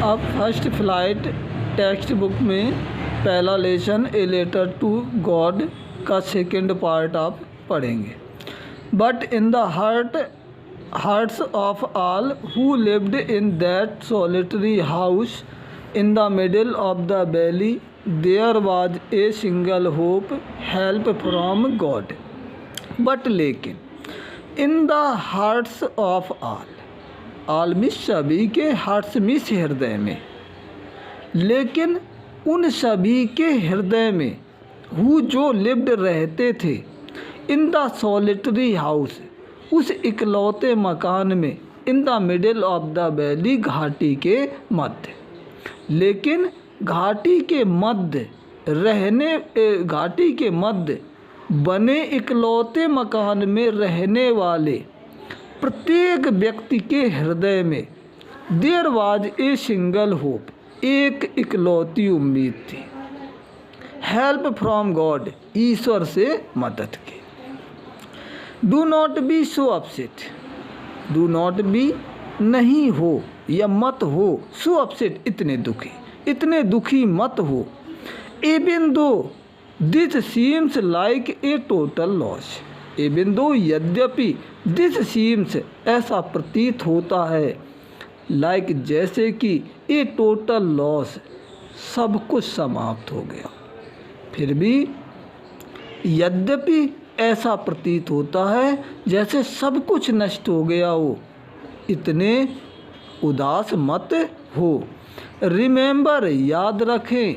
अब first flight text book में पहला lesson a letter to God का सेकंड पार्ट आप पढ़ेंगे। But in the hearts of all who lived in that solitary house in the middle of the valley there was a single hope, help from God. But लेकिन in the hearts of all मिस सभी के hearts miss हृदय में, लेकिन उन सभी के हृदय में हु जो लिव्ड रहते थे इन द सॉलिटरी हाउस उस इकलौते मकान में, इन the middle of the valley घाटी के मध्य, लेकिन घाटी के मध्य बने इकलौते मकान में रहने वाले प्रत्येक व्यक्ति के हृदय में there was a single hope, एक इकलौती उम्मीद थी, हेल्प फ्रॉम गॉड, ईश्वर से मदद की। Do not be so upset, do not be नहीं हो या मत हो, सो अपसेट इतने दुखी मत हो, even though this seems like a total loss, even though यद्यपि दिस सीम्स ऐसा प्रतीत होता है, लाइक जैसे कि ए टोटल लॉस सब कुछ समाप्त हो गया, फिर भी यद्यपि ऐसा प्रतीत होता है जैसे सब कुछ नष्ट हो गया हो, इतने उदास मत हो। रिमेंबर याद रखें,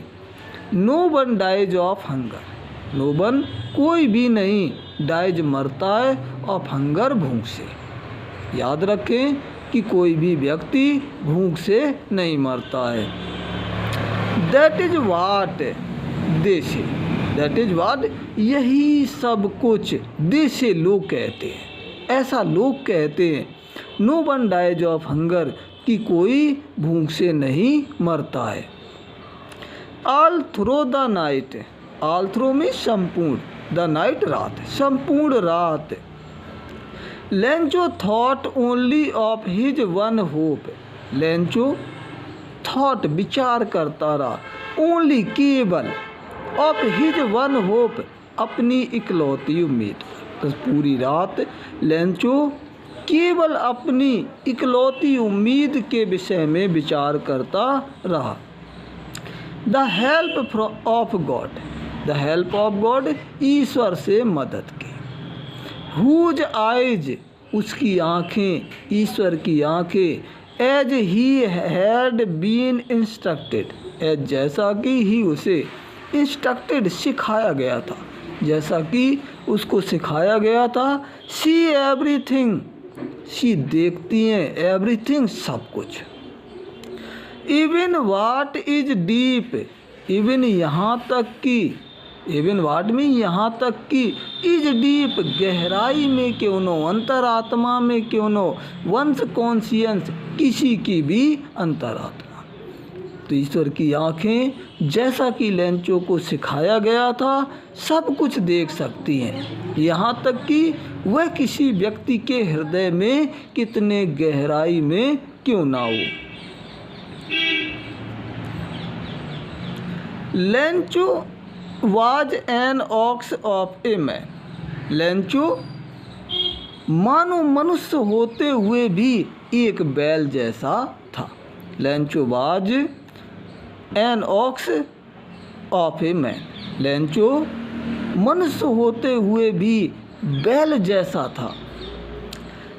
no one dies of hunger, no one कोई भी नहीं डाइज मरता है ऑफ हंगर भूख से। याद रखें कि कोई भी व्यक्ति भूख से नहीं मरता है। दैट इज वाट दे से, दैट इज वाट यही सब कुछ दे से लोग कहते हैं, ऐसा लोग कहते हैं। No one dies of hunger कि कोई भूख से नहीं मरता है। All through the night, all through में संपूर्ण, द नाइट रात, संपूर्ण रात। Lencho thought only of his one hope, Lencho thought विचार करता रहा, ओनली केवल ऑफ हिज वन होप अपनी इकलौती उम्मीद। तो पूरी रात लेंचो केवल अपनी इकलौती उम्मीद के विषय में विचार करता रहा। The help of God, the help of God ईश्वर से मदद की। हुज आइज उसकी आँखें, ईश्वर की आँखें। As he had been instructed, as जैसा कि ही उसे इंस्ट्रक्टेड सिखाया गया था, जैसा कि उसको सिखाया गया था। सी एवरीथिंग, सी देखती हैं एवरीथिंग सब कुछ। Even what is deep, even यहाँ तक कि, इवन वाट में यहाँ तक कि, इज डीप गहराई में क्यों नो, अंतरात्मा में क्यों नो, वंस कॉन्शियंस किसी की भी अंतरात्मा। तो ईश्वर की आँखें जैसा कि लेंचो को सिखाया गया था सब कुछ देख सकती हैं, यहाँ तक कि वह किसी व्यक्ति के हृदय में कितने गहराई में क्यों ना हो। Lencho was an ox of a man, Lencho मानो मनुष्य होते हुए भी एक बैल जैसा था। Lencho was an ox of a man, Lencho मनुष्य होते हुए भी बैल जैसा था।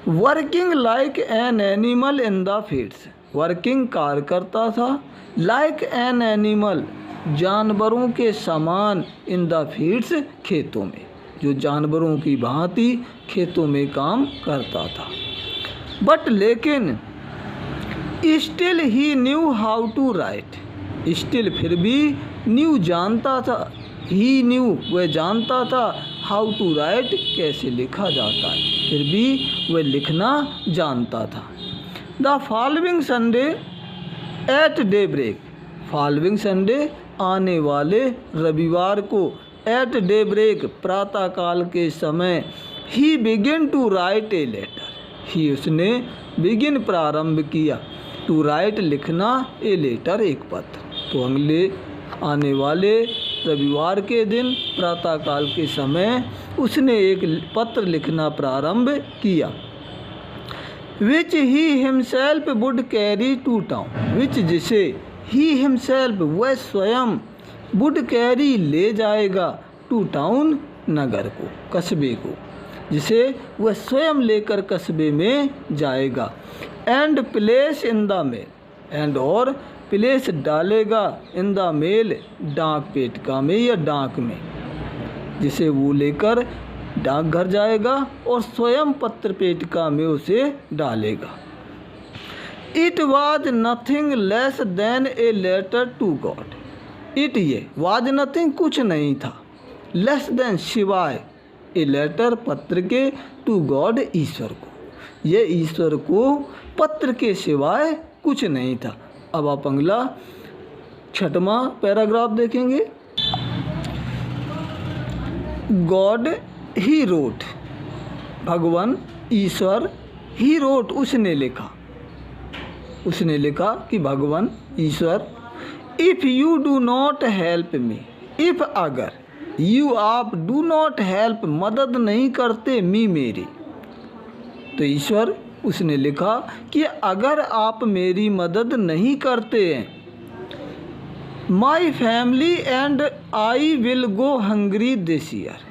Working like an animal in the fields, working कार्य करता था, लाइक एन एनिमल जानवरों के समान, इन द फील्ड्स खेतों में, जो जानवरों की भांति खेतों में काम करता था। बट लेकिन still he knew how to write, still फिर भी न्यू जानता था, ही न्यू वह जानता था, हाउ टू राइट कैसे लिखा जाता है, फिर भी वह लिखना जानता था। The following Sunday at daybreak, following Sunday आने वाले रविवार को, एट डे ब्रेक प्रातःकाल के समय, he begin to write a letter, he उसने बिगिन प्रारंभ किया, टू राइट लिखना ए लेटर एक पत्र। तो अगले आने वाले रविवार के दिन प्रातःकाल के समय उसने एक पत्र लिखना प्रारंभ किया। Which he himself would carry to town, which जिसे ही हिमसेल्फ वह स्वयं वुड कैरी ले जाएगा टू टाउन नगर को, कस्बे को, जिसे वह स्वयं लेकर कस्बे में जाएगा। And place in the mail, and और प्लेस डालेगा इन द मेल डाक पेटिका में या डाक में, जिसे वो लेकर डाकघर जाएगा और स्वयं पत्र पेटिका में उसे डालेगा। It was nothing less than a letter to God, it ये वाज नथिंग कुछ नहीं था, लेस देन सिवाय ए लेटर पत्र के टू गॉड ईश्वर को, ये ईश्वर को पत्र के सिवाय कुछ नहीं था। अब आप अगला 6वां पैराग्राफ देखेंगे। गॉड ही रोट, भगवान ईश्वर, ही रोट उसने लिखा, उसने लिखा कि भगवान ईश्वर, if you do not help me, if अगर यू आप डू नॉट हेल्प मदद नहीं करते मी मेरी, तो ईश्वर उसने लिखा कि अगर आप मेरी मदद नहीं करते हैं, my family and I will go hungry this year,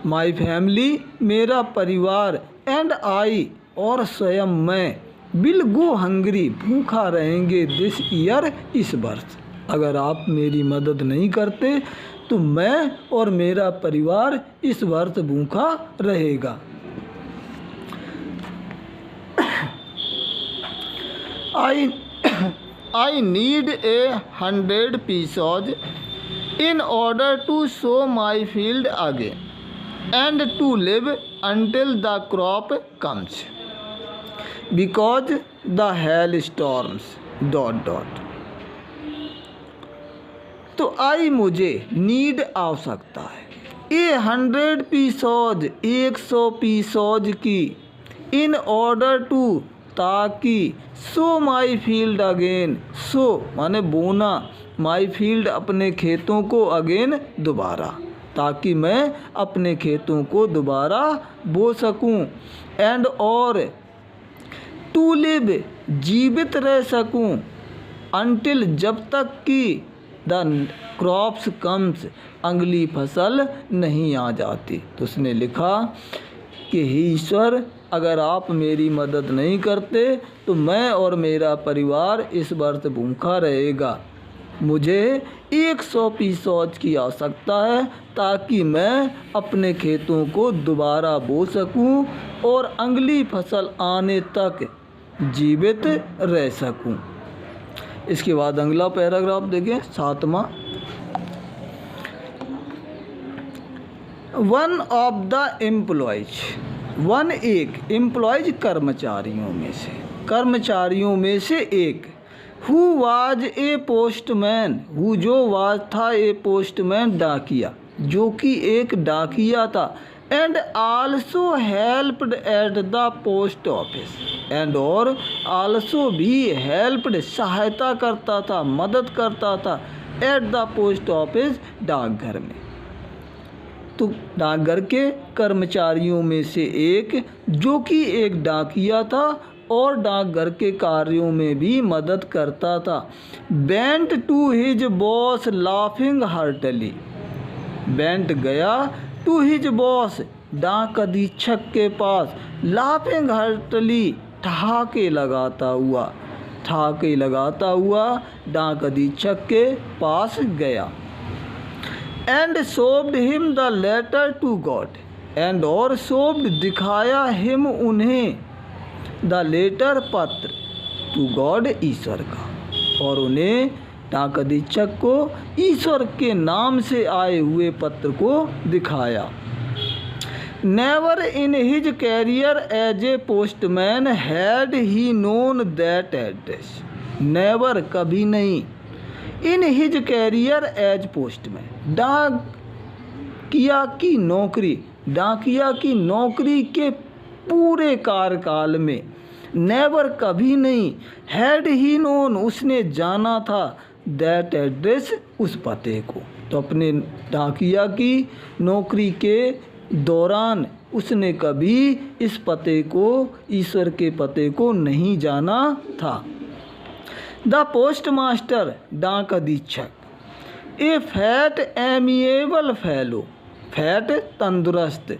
my family मेरा परिवार एंड आई और स्वयं मैं विल गो हंग्री भूखा रहेंगे दिस ईयर इस वर्ष। अगर आप मेरी मदद नहीं करते तो मैं और मेरा परिवार इस वर्ष भूखा रहेगा। I need 100 pieces in order to sow my field again and to live until the crop comes because the hailstorms ... तो आई मुझे नीड आवश्यकता है 100 पीसोज 100 पीसोज की इन ऑर्डर टू ताकि सो माई फील्ड अगेन, सो माने बोना, माई फील्ड अपने खेतों को अगेन दोबारा, ताकि मैं अपने खेतों को दोबारा बो सकूं, एंड और टू लिव जीवित रह सकूं, अनटिल जब तक कि द क्रॉप्स कम्स अगली फसल नहीं आ जाती। तो उसने लिखा कि हे ईश्वर, अगर आप मेरी मदद नहीं करते तो मैं और मेरा परिवार इस वर्ष भूखा रहेगा। मुझे 100 पीसोज की आवश्यकता है ताकि मैं अपने खेतों को दोबारा बो सकूं और अगली फसल आने तक जीवित रह सकूं। इसके बाद अगला पैराग्राफ देखें 7वां। One of the employees, one एक एम्प्लॉयज कर्मचारियों में से एक, who was a postman, who जो वाज था ए पोस्टमैन डाकिया, जो कि एक डाकिया था, and also helped at the post office, and और आल्सो भी हेल्प्ड सहायता करता था, मदद करता था, एट द पोस्ट ऑफिस डाकघर में। तो डाकघर के कर्मचारियों में से एक जो कि एक डाकिया था और डाकघर के कार्यों में भी मदद करता था। Bent to his boss laughing heartily, bent गया टू हिज बॉस डाक अधीक्षक के पास, लाफिंग हार्टली ठहाके लगाता हुआ डाक अधीक्षक के पास गया। And showed him the letter to God, and और शोव्ड दिखाया हिम उन्हें द लेटर पत्र टू गॉड ईश्वर का, और उन्हें डाक अधीक्षक को ईश्वर के नाम से आए हुए पत्र को दिखाया। Never in his career as a postman had he known that address, never कभी नहीं, in his career as postman, डाकिया की नौकरी के पूरे कार्यकाल में नेवर कभी नहीं, हैड ही नोन उसने जाना था, दैट एड्रेस उस पते को। तो अपने डाकिया की नौकरी के दौरान उसने कभी इस पते को, ईश्वर के पते को नहीं जाना था। द पोस्ट मास्टर डाक अधीक्षक, ए फैट एमिएबल फेलो, फैट तंदुरुस्त,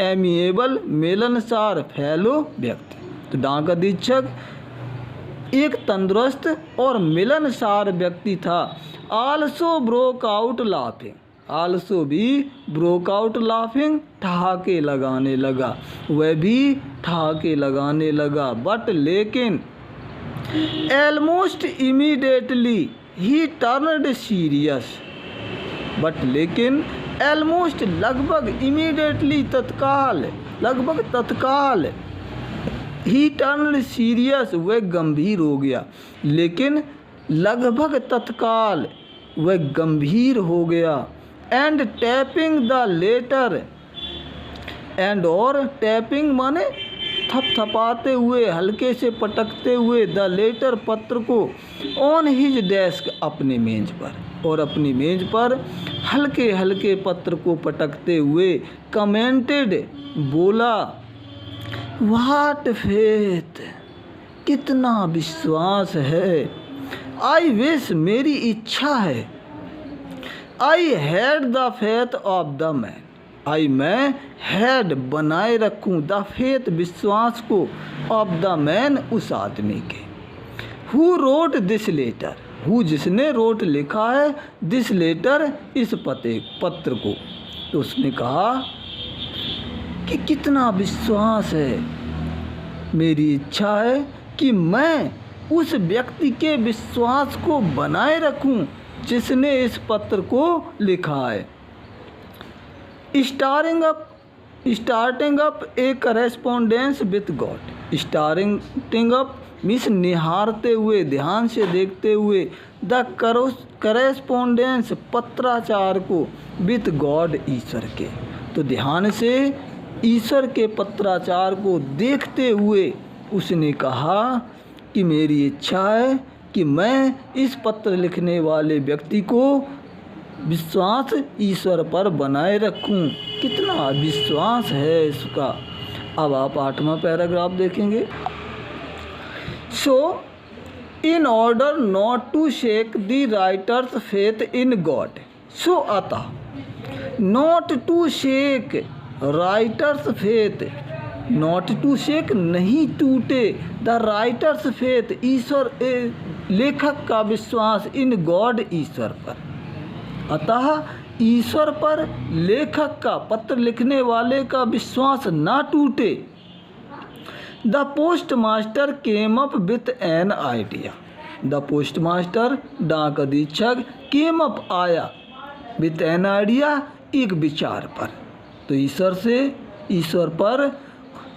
एमिएबल मिलनसार, फेलो व्यक्ति। तो डाक अधीक्षक एक तंदुरुस्त और मिलनसार व्यक्ति था। Also broke out laughing, also भी ब्रोक आउट लाफिंग, ठहाके लगाने लगा, वह भी ठहाके लगाने लगा। बट लेकिन almost immediately he turned serious, but लेकिन almost लगभग, immediately तत्काल, लगभग तत्काल, he turned serious वह गंभीर हो गया, लेकिन लगभग तत्काल वह गंभीर हो गया। And tapping the letter, and और टैपिंग माने थपथपाते हुए, हल्के से पटकते हुए, द लेटर पत्र को, ऑन हिज डेस्क अपने मेज पर, और अपनी मेज पर हल्के हल्के पत्र को पटकते हुए कमेंटेड बोला, व्हाट फेथ कितना विश्वास है, आई विश मेरी इच्छा है, I had the faith of the man, I मैं हैड बनाए रखूं, द फेथ विश्वास को, ऑफ द मैन उस आदमी के, who wrote this letter, who जिसने रोट लिखा है, दिस लेटर इस पत्र को। तो उसने कहा कि कितना विश्वास है, मेरी इच्छा है कि मैं उस व्यक्ति के विश्वास को बनाए रखूं जिसने इस पत्र को लिखा है। Starting up a correspondence with God, starting up means निहारते हुए, ध्यान से देखते हुए, द करेस्पॉन्डेंस पत्राचार को, विथ गॉड ईश्वर के। तो ध्यान से ईश्वर के पत्राचार को देखते हुए उसने कहा कि मेरी इच्छा है कि मैं इस पत्र लिखने वाले व्यक्ति को विश्वास ईश्वर पर बनाए रखूं। कितना विश्वास है इसका। अब आप 8वां पैराग्राफ देखेंगे। So in order not to shake the writer's faith in God, so अतः not to shake writer's faith, not to shake नहीं टूटे, द राइटर्स फेथ ईश्वर लेखक का विश्वास, इन गॉड ईश्वर पर, अतः ईश्वर पर लेखक का, पत्र लिखने वाले का विश्वास ना टूटे। The post master came up with an idea, the post master डाक अधीक्षक केम अप आया, विथ एन आइडिया एक विचार पर। तो ईश्वर पर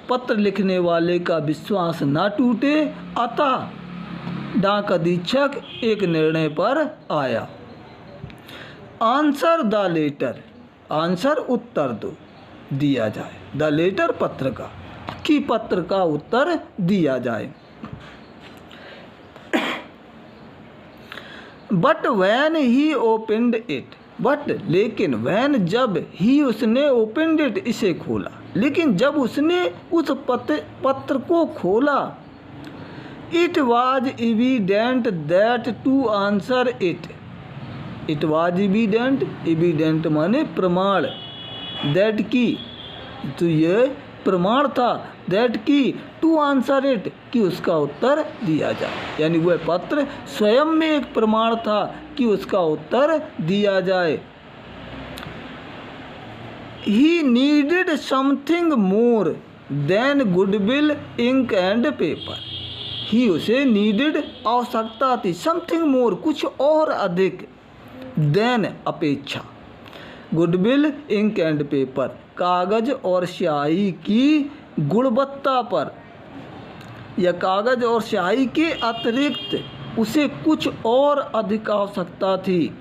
पत्र लिखने वाले का विश्वास ना टूटे, अतः डाक अधीक्षक एक निर्णय पर आया। आंसर द लेटर, आंसर उत्तर दो, दिया जाए, द लेटर पत्र का, कि पत्र का उत्तर दिया जाए। But when he opened it, but लेकिन वैन जब ही उसने ओपनड इट इसे खोला, लेकिन जब उसने उस पत्र को खोला, it was evident that to answer it, it was evident, evident माने प्रमाण, दैट की, तो ये प्रमाण था, दैट की टू आंसर इट कि उसका उत्तर दिया जाए, यानी वह पत्र स्वयं में एक प्रमाण था कि उसका उत्तर दिया जाए। He needed something more than goodwill ink and paper, he उसे नीडेड आवश्यकता थी, समथिंग मोर कुछ और अधिक, देन अपेक्षा, गुडविल इंक एंड पेपर कागज और स्याही की गुणवत्ता पर, या कागज और स्याही के अतिरिक्त उसे कुछ और अधिक आवश्यकता थी।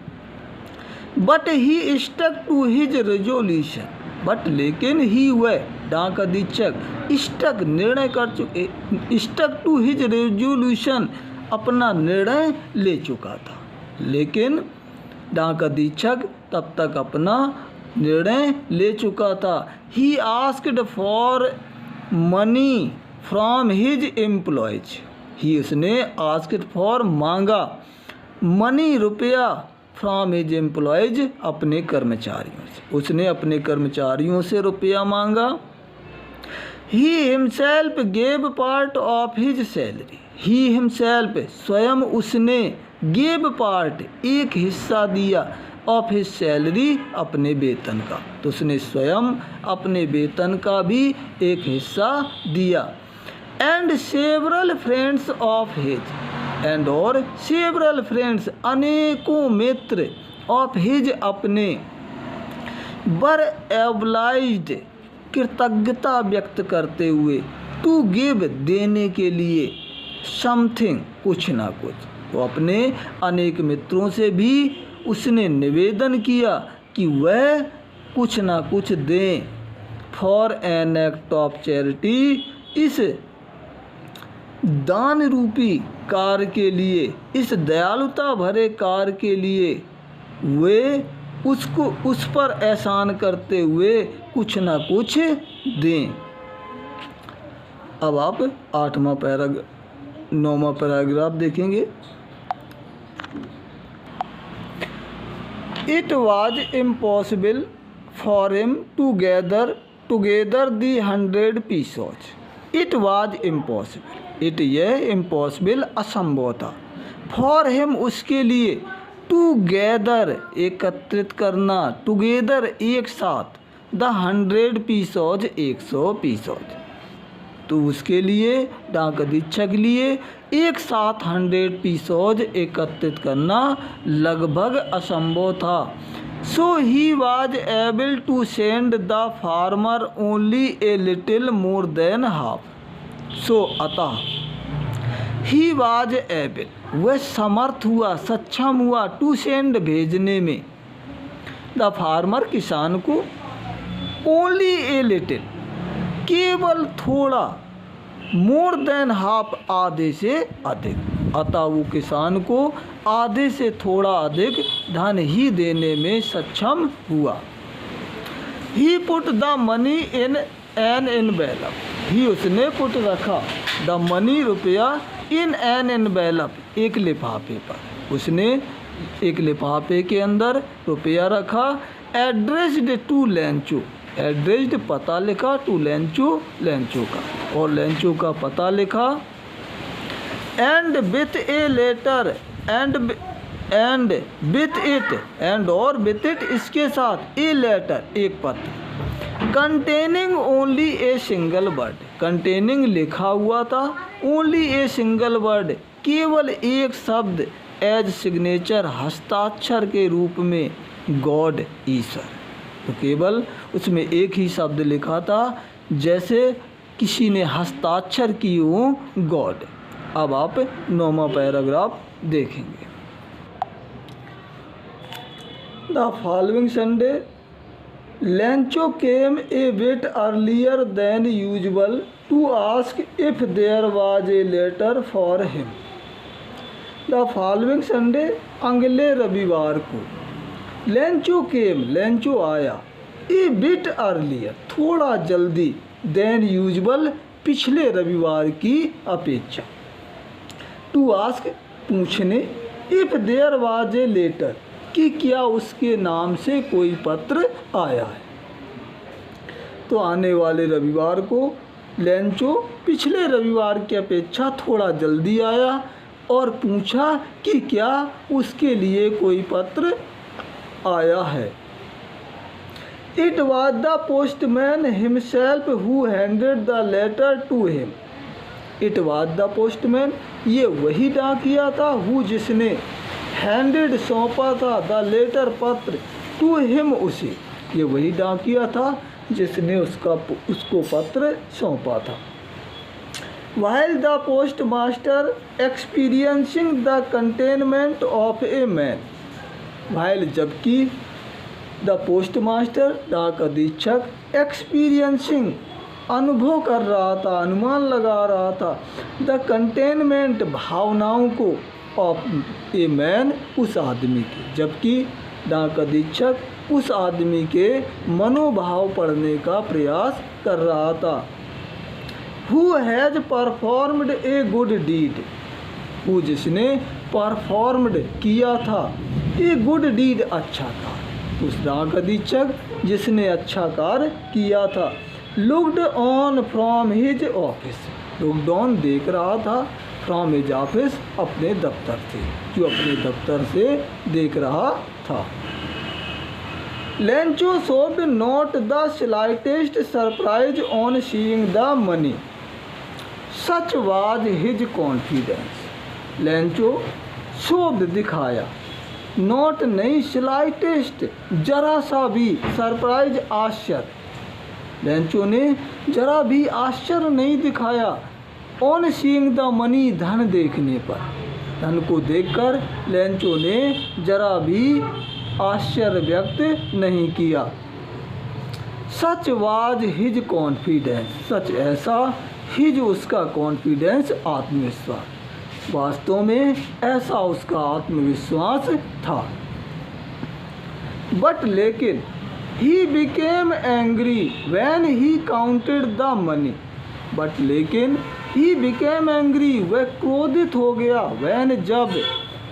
But he stuck to his resolution, but लेकिन ही वह डाक अधीक्षक स्टक निर्णय कर चुके स्टक टू हिज रेजोल्यूशन अपना निर्णय ले चुका था। लेकिन डाक अधीक्षक तब तक अपना निर्णय ले चुका था। He asked for money from his employees. He उसने आस्क्ड फॉर मांगा मनी रुपया फ्रॉम हिज एम्प्लॉयज अपने कर्मचारियों से। उसने अपने कर्मचारियों से रुपया मांगा। He himself gave part of his salary. He himself स्वयं उसने गेव पार्ट एक हिस्सा दिया ऑफ हिज सैलरी अपने वेतन का। तो उसने स्वयं अपने वेतन का भी एक हिस्सा दिया। And several friends of his and और सेवरल फ्रेंड्स अनेकों मित्र ऑफ हिज अपने वर एब्लाइज्ड कृतज्ञता व्यक्त करते हुए टू गिव देने के लिए समथिंग कुछ ना कुछ। तो अपने अनेक मित्रों से भी उसने निवेदन किया कि वह कुछ ना कुछ दें for an act of charity, इस दान रूपी कार्य के लिए, इस दयालुता भरे कार्य के लिए वे उसको उस पर एहसान करते हुए कुछ ना कुछ दें। अब आप 9वां पैराग्राफ देखेंगे। It was impossible for him to gather together the 100 pesos. It was impossible. It यह impossible असंभव था। For him उसके लिए to gather एकत्रित करना, together एक साथ, the 100 pesos 100 pesos। तो उसके लिए डाक अधीक्षक लिए एक साथ 100 pesos एकत्रित करना लगभग असंभव था। So he was able to send the farmer only a little more than half. So अतः ही वॉज एबल, वह समर्थ हुआ, सक्षम हुआ, टू सेंड भेजने में, द फार्मर किसान को, ओनली ए लिटिल केवल थोड़ा, मोर देन हाफ आधे से अधिक। अतः वो किसान को आधे से थोड़ा अधिक धन ही देने में सक्षम हुआ। He put the money in an envelope. He उसने पुट रखा द मनी रुपया इन एन एनवेलप एक लिफाफे पर। उसने एक लिफाफे के अंदर रुपया रखा। एड्रेस्ड टू लेंचो, एड्रेस्ड पता लिखा, टू लेंचो लेंचो का, और लेंचो का पता लिखा। And with a letter and with it and और विथ इट इसके साथ ए लेटर एक पत्र, containing only a single word, containing लिखा हुआ था, ओनली ए सिंगल वर्ड केवल एक शब्द, एज सिग्नेचर हस्ताक्षर के रूप में, गॉड ईश्वर। तो केवल उसमें एक ही शब्द लिखा था जैसे किसी ने हस्ताक्षर की हो, गॉड। अब आप 9वां पैराग्राफ देखेंगे। The following Sunday Lencho came a bit earlier than usual to ask if there was a letter for him. The following Sunday अगले रविवार को, लेंचो केम लेंचो आया, ए बिट अर्लियर थोड़ा जल्दी, देन यूजुअल पिछले रविवार की अपेक्षा, टू आस्क पूछने, if there was a letter कि क्या उसके नाम से कोई पत्र आया है। तो आने वाले रविवार को लेंचो पिछले रविवार की अपेक्षा थोड़ा जल्दी आया और पूछा कि क्या उसके लिए कोई पत्र आया है। It was the postman himself who handed the letter to him. It was the postman, ये वही डाकिया था, हु जिसने, हैंडेड सौंपा था, द लेटर पत्र, टू हिम उसे, ये वही डाकिया था जिसने उसको पत्र सौंपा था। While the postmaster experiencing the containment of a man, while जबकि द पोस्टमास्टर, डाक अधीक्षक, एक्सपीरियंसिंग, अनुभव कर रहा था, अनुमान लगा रहा था, द कंटेनमेंट, भावनाओं को, ऑफ ए मैन, उस आदमी की, जबकि डाक अधीक्षक उस आदमी के मनोभाव पढ़ने का प्रयास कर रहा था। Who has performed a good deed, वो जिसने परफॉर्म्ड किया था, ए गुड डीड, अच्छा था, उस डाक अधीक्षक जिसने अच्छा कार्य किया था। Looked on from his office, looked on देख रहा था, फ्रॉम हिज ऑफिस अपने दफ्तर से, जो अपने दफ्तर से देख रहा था। Lencho showed not the slightest surprise on seeing the money, such was his confidence. Lencho शोध दिखाया, नॉट नहीं, स्लाइटेस्ट, जरा सा भी, सरप्राइज आश्चर्य, लेंचो ने जरा भी आश्चर्य नहीं दिखाया, ऑन सीइंग द मनी, धन देखने पर, धन को देखकर लेंचो ने जरा भी आश्चर्य व्यक्त नहीं किया। सच वाज हिज कॉन्फिडेंस, सच ऐसा, हिज उसका कॉन्फिडेंस, आत्मविश्वास, वास्तव में ऐसा उसका आत्मविश्वास था। बट लेकिन he became angry when he counted the money, but लेकिन ही बिकेम एंग्री, वह क्रोधित हो गया, व्हेन, जब,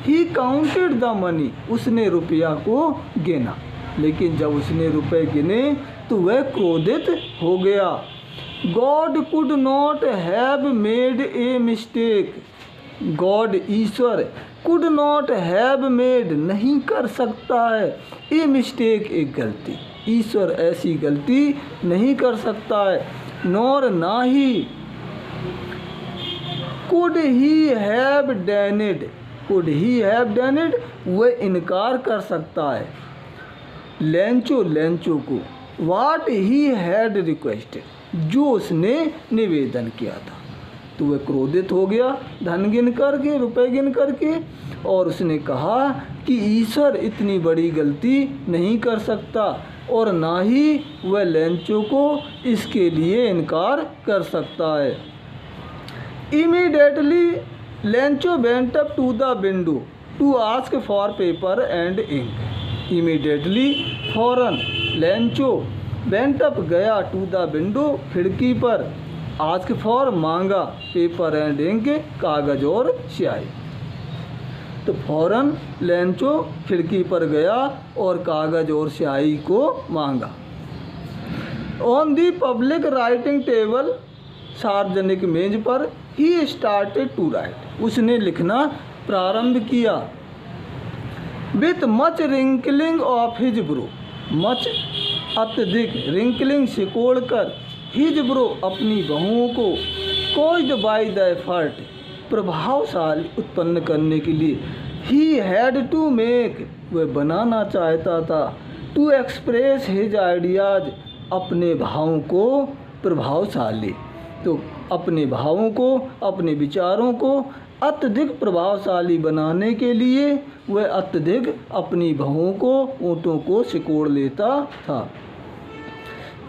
ही काउंटेड द मनी, उसने रुपया को गिना, लेकिन जब उसने रुपए गिने तो वह क्रोधित हो गया। God could not have made a mistake, God, Ishwar, could not have made, नहीं कर सकता है, ए मिस्टेक, एक गलती, ईश्वर ऐसी गलती नहीं कर सकता है। नॉर, ना ही, could he have done it, could he have done it, वह इनकार कर सकता है, लेंचो, लेंचो को, वाट ही हैड रिक्वेस्टेड, जो उसने निवेदन किया था, तो वह क्रोधित हो गया, धन गिन करके, रुपए गिन करके, और उसने कहा कि ईश्वर इतनी बड़ी गलती नहीं कर सकता, और ना ही वह लेंचो को इसके लिए इनकार कर सकता है। Immediately Lencho went up to the window to ask for paper and ink, immediately, फौरन, लेंचो वेंट अप, गया, टू द विंडो, खिड़की पर, आस्क फॉर, मांगा, पेपर एंड इंक, कागज और स्याही, तो फौरन लेंचो खिड़की पर गया और कागज और स्याही को मांगा। On the public writing table, सार्वजनिक मेज पर, ही स्टार्टेड टू राइट, उसने लिखना प्रारंभ किया। With much wrinkling of his bro, much, अत्यधिक, रिंकलिंग, सिकोड़ कर, हिज ब्रो, अपनी बहुओं को, कोज्ड बाय द एफर्ट, प्रभावशाली उत्पन्न करने के लिए, ही हैड टू मेक, वह बनाना चाहता था, टू एक्सप्रेस हिज आइडियाज, अपने भावों को प्रभावशाली, तो अपने भावों को, अपने विचारों को अत्यधिक प्रभावशाली बनाने के लिए वह अत्यधिक अपनी भावों को, ऊँटों को सिकोड़ लेता था।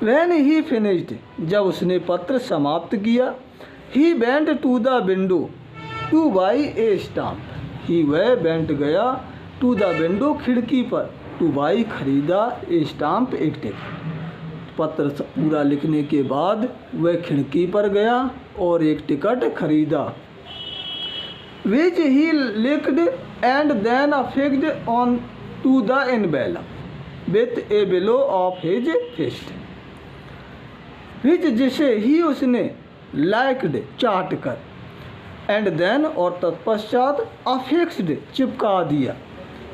When he finished, जब उसने पत्र समाप्त किया, he went to the window to buy a stamp, ही वह went गया, to the window, खिड़की पर, to buy, खरीदा, a stamp, एक टिकट, पत्र पूरा लिखने के बाद वह खिड़की पर गया और एक टिकट खरीदा। Which he licked and then affixed on to the envelope with a below of his fist, which, जिसे, ही, उसने, liked, चाट कर, and then, और तत्पश्चात, affixed, चिपका दिया,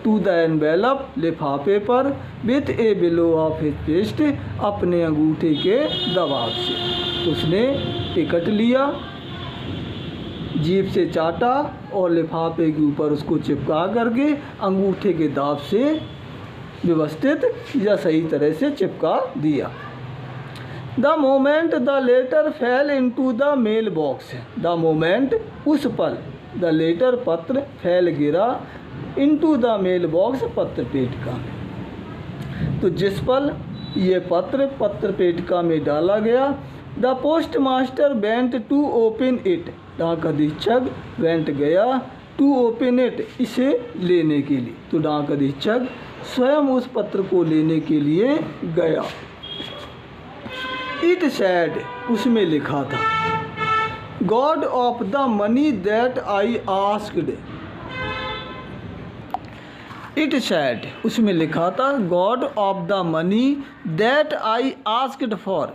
to the envelope, लिफाफे पर, with a below of his fist, अपने अंगूठे के दबाव से, उसने टिकट लिया, जीभ से चाटा और लिफाफे के ऊपर उसको चिपका करके अंगूठे के दाब से व्यवस्थित या सही तरह से चिपका दिया। The moment the letter fell into the mail box, the moment, उस पल, द लेटर, पत्र, फेल, गिरा, इनटू द मेल बॉक्स, पत्र पेटिका में। तो जिस पल ये पत्र पेटिका में डाला गया, the postmaster went to open it, डाक अधीक्षक वेंट गया टू ओपन इट, इसे लेने के लिए। तो डाक अधीक्षक स्वयं उस पत्र को लेने के लिए गया। इट सैड, उसमें लिखा था, God of the money that I asked. It sad, उसमें लिखा था, God of the money that I asked for.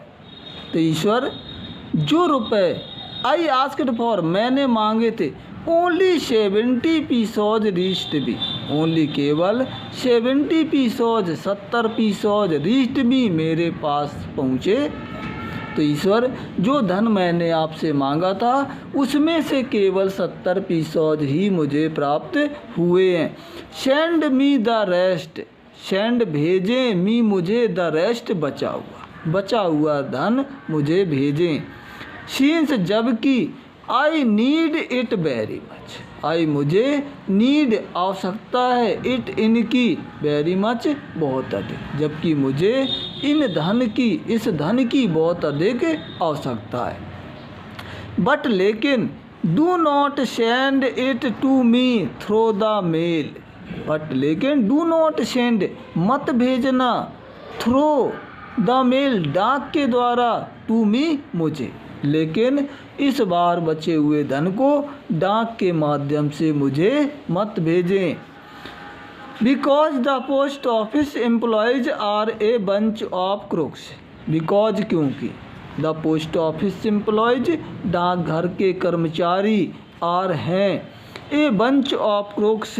तो ईश्वर, जो रुपए आई आस्क्ड फॉर, मैंने मांगे थे, ओनली 70 पीसोज रीच्ड मी, ओनली केवल 70 पीसोज, 70 पीसोज रीच्ड मी, मेरे पास पहुँचे। तो ईश्वर, जो धन मैंने आपसे मांगा था उसमें से केवल 70 पीसोज ही मुझे प्राप्त हुए हैं। Send me the rest, send भेजें, मी मुझे, द रेस्ट बचा हुआ धन मुझे भेजें। सिंस, जबकि, I need it very much, I मुझे, नीड आवश्यकता है, इट इनकी, वेरी मच बहुत अधिक, जबकि मुझे इन धन की, इस धन की बहुत अधिक आवश्यकता है। बट लेकिन, do not send it to me through the mail, but लेकिन, डू नॉट सेंड, मत भेजना, थ्रू द मेल, डाक के द्वारा, टू मी, मुझे, लेकिन इस बार बचे हुए धन को डाक के माध्यम से मुझे मत भेजें। Because the post office employees are a bunch of crooks, because, क्योंकि, द पोस्ट ऑफिस एम्प्लॉयज, डाकघर के कर्मचारी, आर हैं, ए बंच ऑफ क्रूक्स,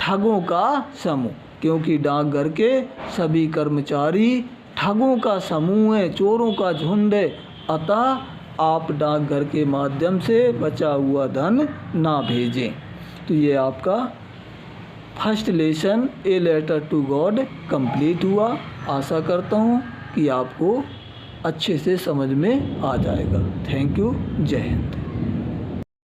ठगों का समूह, क्योंकि डाकघर के सभी कर्मचारी ठगों का समूह है, चोरों का झुंड है, अतः आप डाकघर के माध्यम से बचा हुआ धन ना भेजें। तो ये आपका first lesson a letter to God complete हुआ। आशा करता हूँ कि आपको अच्छे से समझ में आ जाएगा। Thank you. जय हिंद।